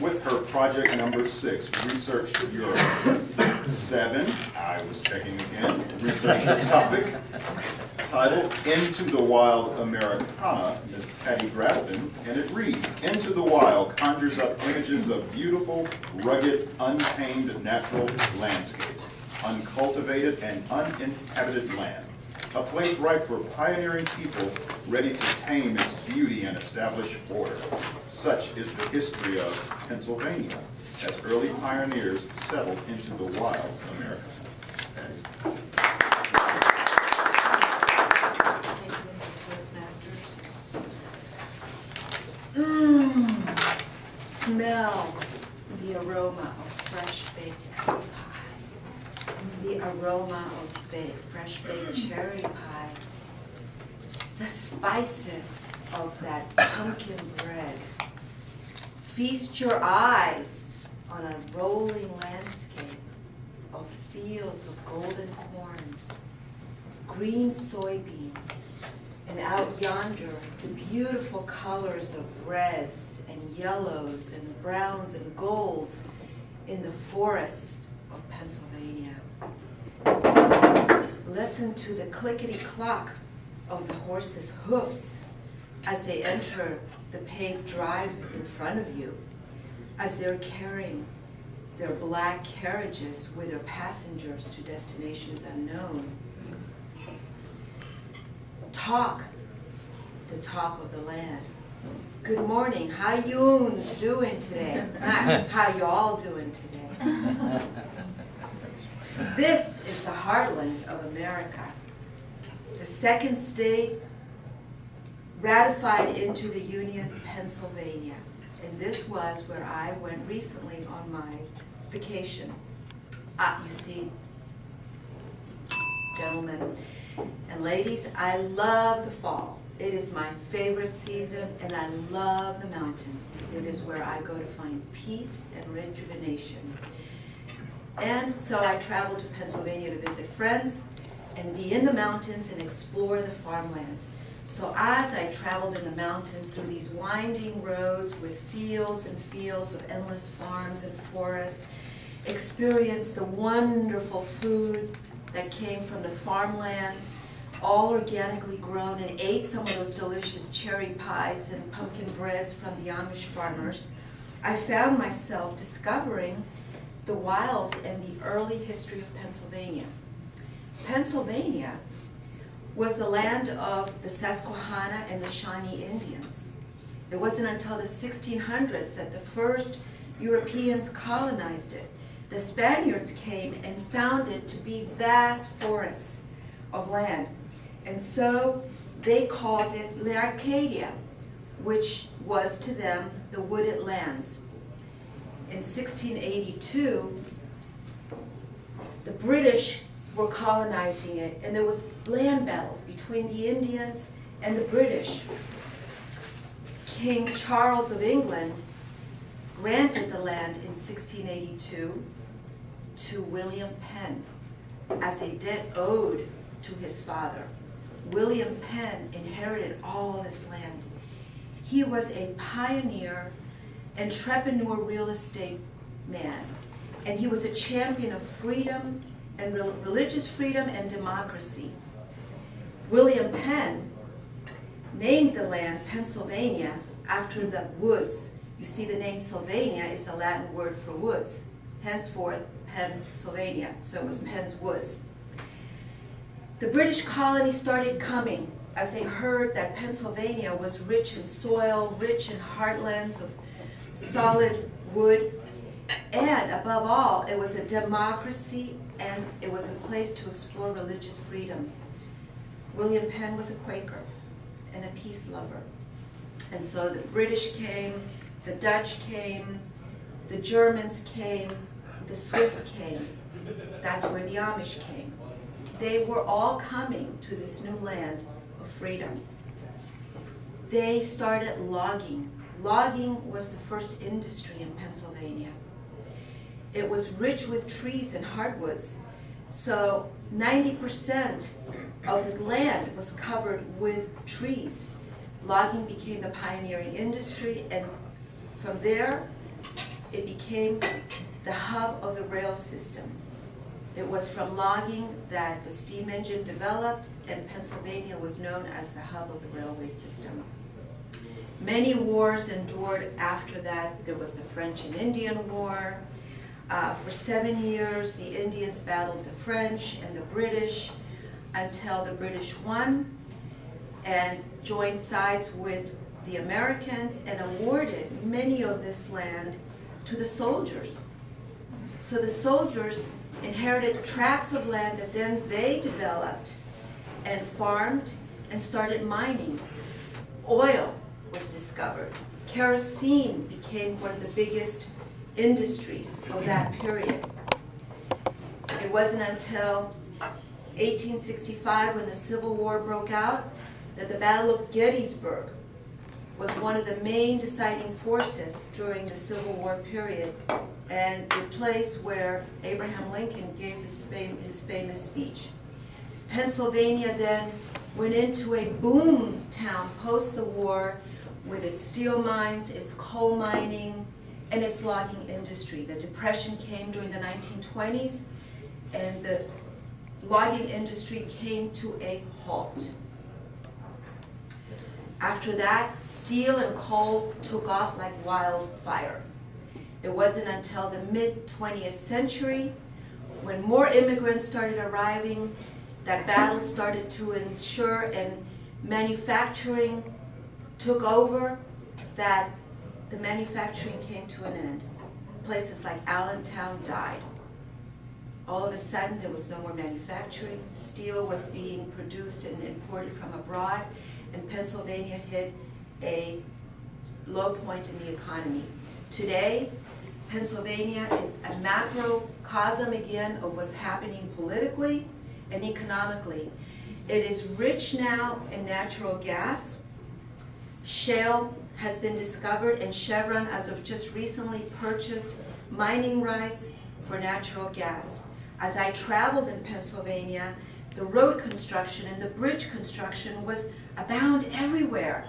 with her project number 6, Research Europe. 7, I was checking again, research the topic, titled Into the Wild Americana, Miss Patty Grafton, and it reads, Into the Wild conjures up images of beautiful, rugged, untamed natural landscapes, uncultivated and uninhabited land, a place ripe for pioneering people ready to tame its beauty and establish order. Such is the history of Pennsylvania, as early pioneers settled into the wild America. Thank you, Mr. Toastmasters. Smell the aroma of fresh baked apple pie. The aroma of fresh baked cherry pie. The spices of that pumpkin bread. Feast your eyes on a rolling landscape of fields of golden corn, green soybean, and out yonder, the beautiful colors of reds and yellows and browns and golds in the forests of Pennsylvania. Listen to the clickety-clock of the horses' hoofs as they enter the paved drive in front of you, as they're carrying their black carriages with their passengers to destinations unknown. Talk, the talk of the land. Good morning, how you-uns doing today? Not how you all doing today. This is the heartland of America. The second state ratified into the Union, Pennsylvania. And this was where I went recently on my vacation. You see, gentlemen and ladies, I love the fall. It is my favorite season, and I love the mountains. It is where I go to find peace and rejuvenation. And so I traveled to Pennsylvania to visit friends and be in the mountains and explore the farmlands. So as I traveled in the mountains through these winding roads with fields and fields of endless farms and forests, experienced the wonderful food that came from the farmlands, all organically grown, and ate some of those delicious cherry pies and pumpkin breads from the Amish farmers, I found myself discovering the wilds and the early history of Pennsylvania. Pennsylvania was the land of the Susquehanna and the Shawnee Indians. It wasn't until the 1600s that the first Europeans colonized it. The Spaniards came and found it to be vast forests of land. And so they called it L'Arcadia, which was to them the wooded lands. In 1682, the British were colonizing it, and there was land battles between the Indians and the British. King Charles of England granted the land in 1682 to William Penn as a debt owed to his father. William Penn inherited all this land. He was a pioneer, entrepreneur real estate man, and he was a champion of freedom and religious freedom and democracy. William Penn named the land Pennsylvania after the woods. You see, the name Sylvania is a Latin word for woods, henceforth Pennsylvania, so it was Penn's Woods. The British colony started coming as they heard that Pennsylvania was rich in soil, rich in heartlands of solid wood, and above all, it was a democracy and it was a place to explore religious freedom. William Penn was a Quaker and a peace lover. And so the British came, the Dutch came, the Germans came, the Swiss came. That's where the Amish came. They were all coming to this new land of freedom. They started logging. Logging was the first industry in Pennsylvania. It was rich with trees and hardwoods. So 90% of the land was covered with trees. Logging became the pioneering industry, and from there, it became the hub of the rail system. It was from logging that the steam engine developed, and Pennsylvania was known as the hub of the railway system. Many wars endured after that. There was the French and Indian War. For 7 years, the Indians battled the French and the British until the British won and joined sides with the Americans and awarded many of this land to the soldiers. So the soldiers inherited tracts of land that then they developed and farmed and started mining. Oil was discovered. Kerosene became one of the biggest industries of that period. It wasn't until 1865, when the Civil War broke out, that the Battle of Gettysburg was one of the main deciding forces during the Civil War period, and the place where Abraham Lincoln gave his famous speech. Pennsylvania then went into a boom town post the war with its steel mines, its coal mining, and its logging industry. The Depression came during the 1920s, and the logging industry came to a halt. After that, steel and coal took off like wildfire. It wasn't until the mid-20th century, when more immigrants started arriving, that battles started to ensure and manufacturing took over, that the manufacturing came to an end. Places like Allentown died. All of a sudden, there was no more manufacturing. Steel was being produced and imported from abroad, and Pennsylvania hit a low point in the economy. Today, Pennsylvania is a macrocosm again of what's happening politically and economically. It is rich now in natural gas. Shale has been discovered, and Chevron, as of just recently, purchased mining rights for natural gas. As I traveled in Pennsylvania, the road construction and the bridge construction was abound everywhere.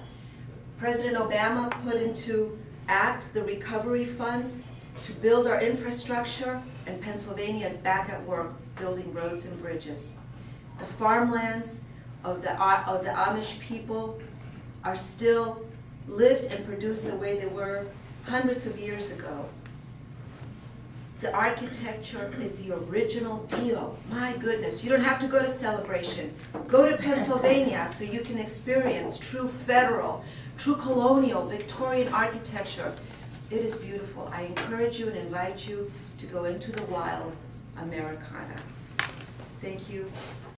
President Obama put into act the recovery funds to build our infrastructure, and Pennsylvania is back at work building roads and bridges. The farmlands of the Amish people are still lived and produced the way they were hundreds of years ago. The architecture is the original deal. My goodness, you don't have to go to Celebration. Go to Pennsylvania so you can experience true federal, true colonial, Victorian architecture. It is beautiful. I encourage you and invite you to go into the wild Americana. Thank you.